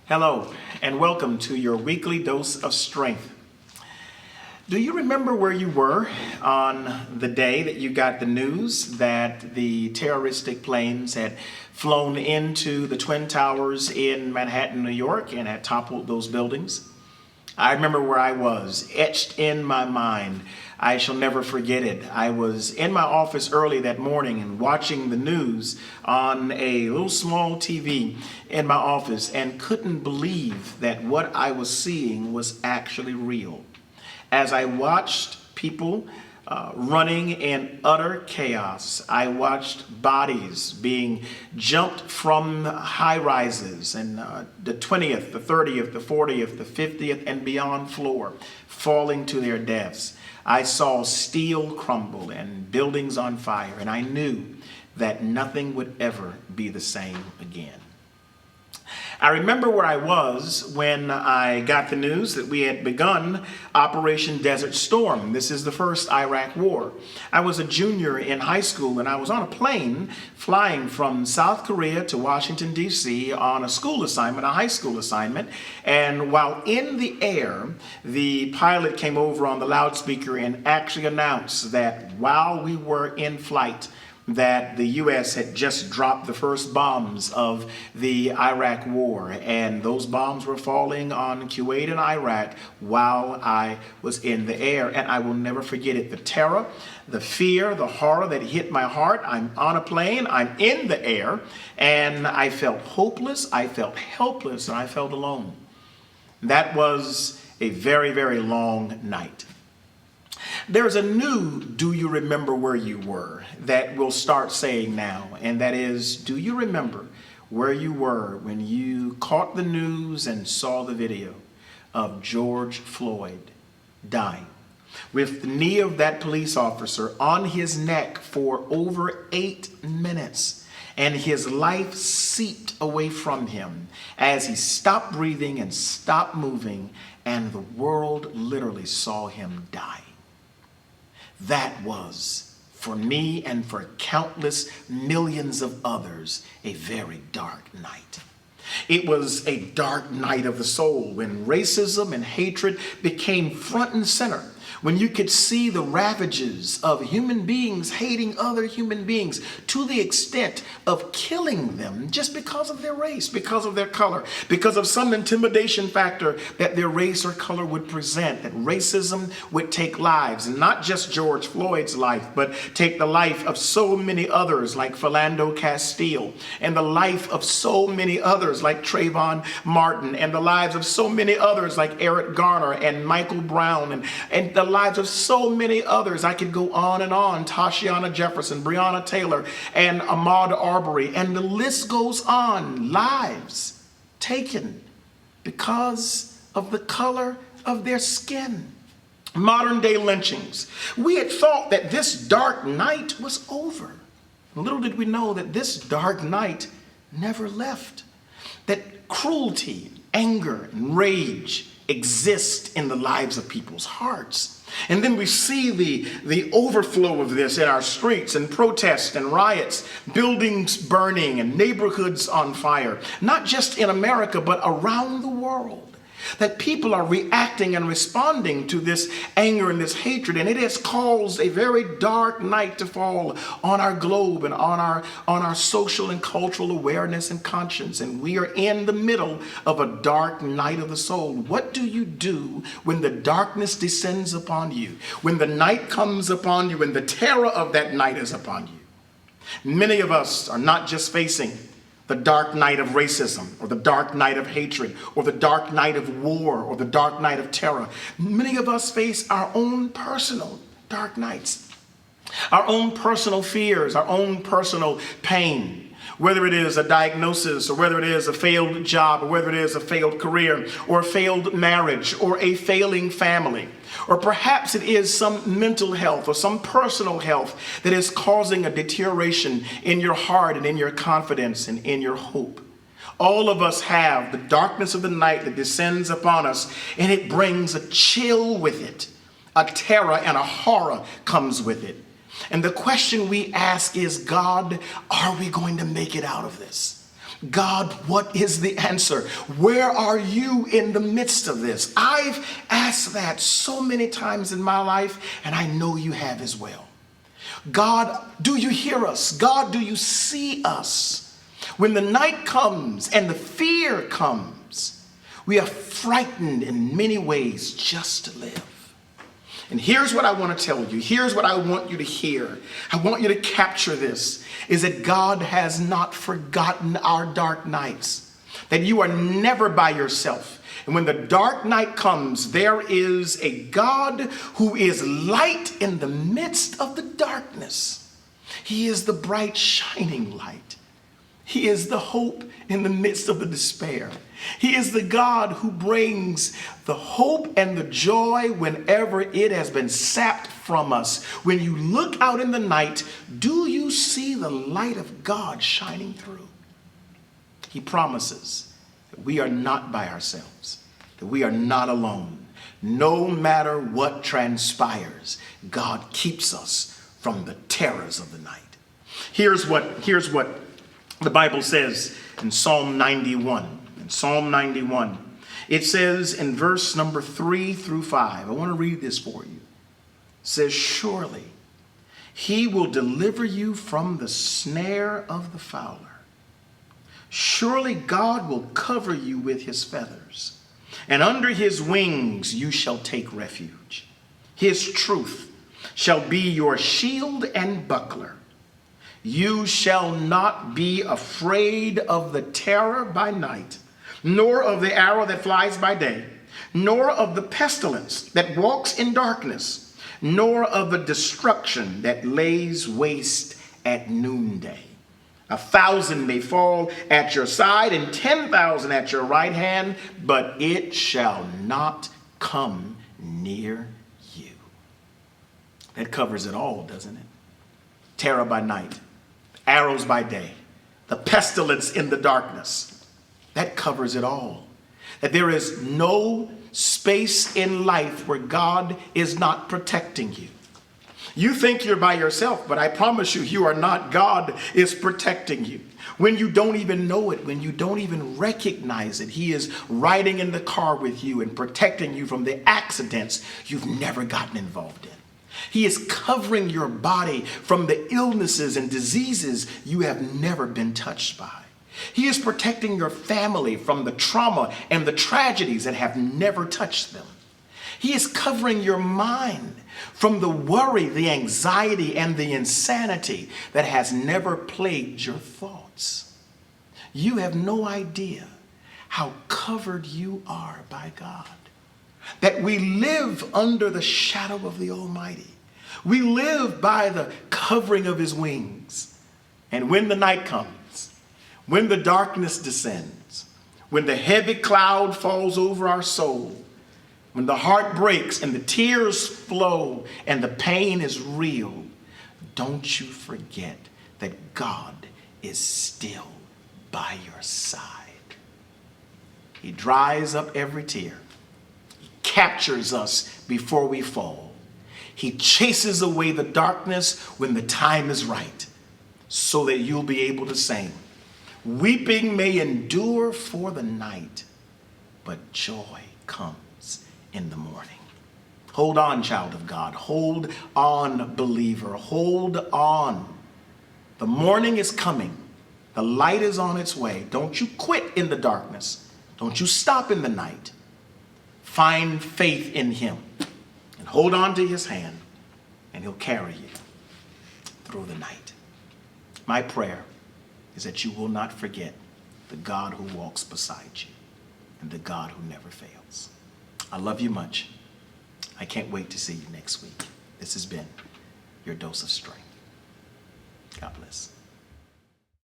Hello, and welcome to your weekly dose of strength. Do you remember where you were on the day that you got the news that the terroristic planes had flown into the Twin Towers in Manhattan, New York, and had toppled those buildings? I remember where I was, etched in my mind. I shall never forget it. I was in my office early that morning and watching the news on a little small TV in my office and couldn't believe that what I was seeing was actually real. As I watched people running in utter chaos, I watched bodies being jumped from high rises and the 20th, the 30th, the 40th, the 50th and beyond floor falling to their deaths. I saw steel crumble and buildings on fire, and I knew that nothing would ever be the same again. I remember where I was when I got the news that we had begun Operation Desert Storm. This is the first Iraq war. I was a junior in high school and I was on a plane flying from South Korea to Washington, D.C. on a school assignment, a high school assignment. And while in the air, the pilot came over on the loudspeaker and actually announced that while we were in flight, that the U.S. had just dropped the first bombs of the Iraq war, and those bombs were falling on Kuwait and Iraq while I was in the air. And I will never forget it. The terror, the fear, the horror that hit my heart. I'm on a plane, I'm in the air, and I felt hopeless, I felt helpless, and I felt alone. That was a very, very long night. There's a new "do you remember where you were" that we'll start saying now, and that is, do you remember where you were when you caught the news and saw the video of George Floyd dying, with the knee of that police officer on his neck for over 8 minutes, and his life seeped away from him as he stopped breathing and stopped moving, and the world literally saw him die? That was, for me and for countless millions of others, a very dark night. It was a dark night of the soul when racism and hatred became front and center, when you could see the ravages of human beings hating other human beings to the extent of killing them just because of their race, because of their color, because of some intimidation factor that their race or color would present, that racism would take lives, and not just George Floyd's life, but take the life of so many others like Philando Castile, and the life of so many others like Trayvon Martin, and the lives of so many others like Eric Garner and Michael Brown, and the lives of so many others. I could go on and on. Tashiana Jefferson, Breonna Taylor, and Ahmaud Arbery, and the list goes on. Lives taken because of the color of their skin. Modern day lynchings. We had thought that this dark night was over. Little did we know that this dark night never left. That cruelty, anger, and rage exist in the lives of people's hearts. And then we see the overflow of this in our streets and protests and riots, buildings burning and neighborhoods on fire, not just in America, but around the world. That people are reacting and responding to this anger and this hatred, and it has caused a very dark night to fall on our globe and on our social and cultural awareness and conscience. And we are in the middle of a dark night of the soul. What do you do when the darkness descends upon you, when the night comes upon you, and the terror of that night is upon you? Many of us are not just facing the dark night of racism, or the dark night of hatred, or the dark night of war, or the dark night of terror. Many of us face our own personal dark nights, our own personal fears, our own personal pain, whether it is a diagnosis, or whether it is a failed job, or whether it is a failed career, or a failed marriage, or a failing family. Or perhaps it is some mental health or some personal health that is causing a deterioration in your heart and in your confidence and in your hope. All of us have the darkness of the night that descends upon us, and it brings a chill with it. A terror and a horror comes with it. And the question we ask is, God, are we going to make it out of this? God, what is the answer? Where are you in the midst of this? I've asked that so many times in my life, and I know you have as well. God, do you hear us? God, do you see us? When the night comes and the fear comes, we are frightened in many ways just to live. And here's what I want to tell you. Here's what I want you to hear. I want you to capture this, is that God has not forgotten our dark nights, that you are never by yourself. And when the dark night comes, there is a God who is light in the midst of the darkness. He is the bright shining light. He is the hope in the midst of the despair. He is the God who brings the hope and the joy whenever it has been sapped from us. When you look out in the night, do you see the light of God shining through? He promises that we are not by ourselves, that we are not alone. No matter what transpires, God keeps us from the terrors of the night. Here's what the Bible says in Psalm 91. In Psalm 91, it says in verse number 3 through 5, I want to read this for you. It says, surely he will deliver you from the snare of the fowler. Surely God will cover you with his feathers, and under his wings you shall take refuge. His truth shall be your shield and buckler. You shall not be afraid of the terror by night, nor of the arrow that flies by day, nor of the pestilence that walks in darkness, nor of the destruction that lays waste at noonday. 1,000 may fall at your side and 10,000 at your right hand, but it shall not come near you. That covers it all, doesn't it? Terror by night, arrows by day, the pestilence in the darkness. That covers it all. That there is no space in life where God is not protecting you. You think you're by yourself, but I promise you, you are not. God is protecting you. When you don't even know it, when you don't even recognize it, he is riding in the car with you and protecting you from the accidents you've never gotten involved in. He is covering your body from the illnesses and diseases you have never been touched by. He is protecting your family from the trauma and the tragedies that have never touched them. He is covering your mind from the worry, the anxiety, and the insanity that has never plagued your thoughts. You have no idea how covered you are by God. That we live under the shadow of the Almighty. We live by the covering of his wings. And when the night comes, when the darkness descends, when the heavy cloud falls over our soul, when the heart breaks and the tears flow and the pain is real, don't you forget that God is still by your side. He dries up every tear. He captures us before we fall. He chases away the darkness when the time is right, so that you'll be able to sing, weeping may endure for the night, but joy comes in the morning. Hold on, child of God. Hold on, believer. Hold on. The morning is coming. The light is on its way. Don't you quit in the darkness. Don't you stop in the night. Find faith in him and hold on to his hand, and he'll carry you through the night. My prayer is that you will not forget the God who walks beside you and the God who never fails. I love you much. I can't wait to see you next week. This has been your dose of strength. God bless.